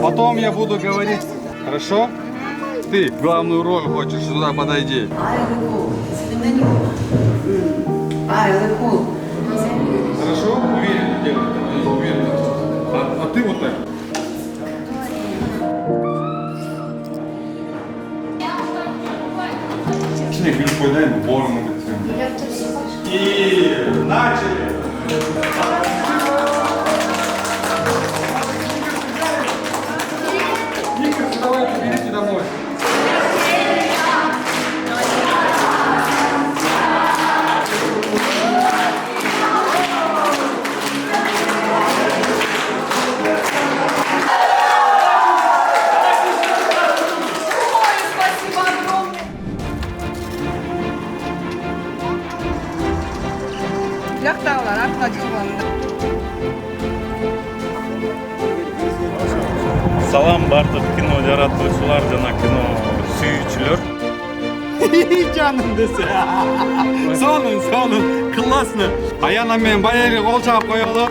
Потом я буду говорить, хорошо? Ты главную роль хочешь, сюда подойди. Хорошо? Уверенно делай. Уверенно. А ты вот так. Снег, не подай, борну. И начали. Николас, давайте, берите домой. Жақтағылар артқа жығылыңдар. Салам бардық кино жаратушылар жана кино сүйүүчүлөр. Canım dese. Sağ olun. Классно. Аяна мен Байерге қол шағып қоялық.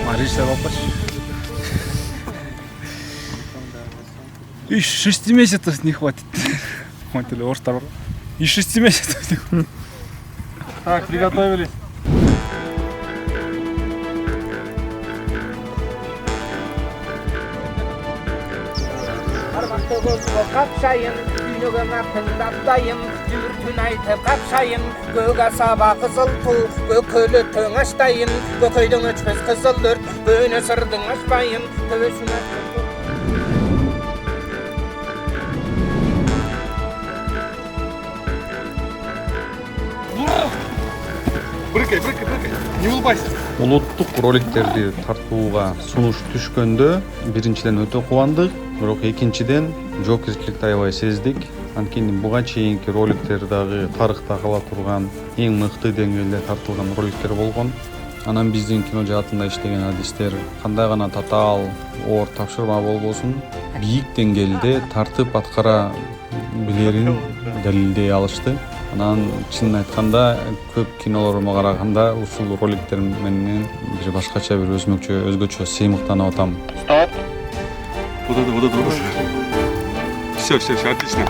Мариса Вапаш. И 6 месяцев не хватит. Хватит ли остров? И 6 месяцев не хватит. Так, приготовились. Kapşayın, dünyama tındaplayın, dürtün aytıp kapşayın, göğe saba kızıl tuğ, gökölü töň açtayın, gököydün öçmez kızıldır, böğüne sırdın açmayın, tövesine Брыкай. Не улыбайся. Улуттук роликтерди тартууга сунуш түшкөндө биринчиден өтө кубандык, бирок экинчиден жоокерчиликти аябай сездик. Анткени буга чейинки роликтер дагы тарыхта кала турган эң мыкты деңгээлде тартылган роликтер болгон. Анан биздин кино жаатында иштеген адистер кандай гана татаал, оор тапшырма болбосун, бийик деңгээлде тартып аткара билерин далилдей алышты. Анан чынын айтканда көп кинолорума караганда ушул роликтер менен бир башкача бир өзгөчө сыймыктанып атам. Стоп. Вот это. Все, отлично.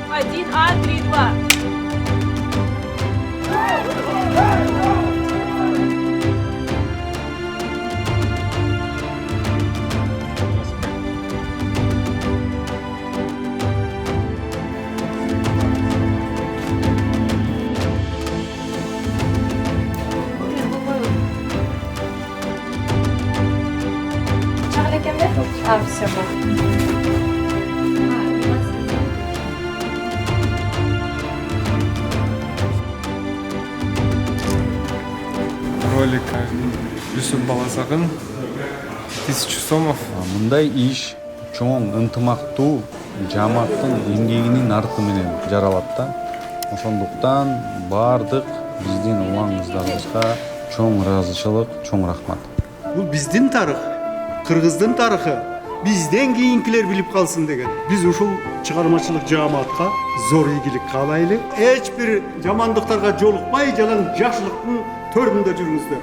Один, А, 3, 2. А, все. Ролик Юсуп Баласагын 1000 сомов. Мындай иш чоң ынтымактуу жамааттын эмгегинин арты менен жаралат да. Ошондуктан бардык биздин улан-кыздарыбызга чоң ыраазычылык, чоң рахмат. Бул биздин тарых, кыргыздын тарыхы, бизден кийинкилер билип калсын деген. Биз ушул чыгармачылык жамаатка зор ийгилик каалайлы. Эч бир жамандыктарга жолукпай, жалаң жакшылыктын төрүндө жүрүңүздөр.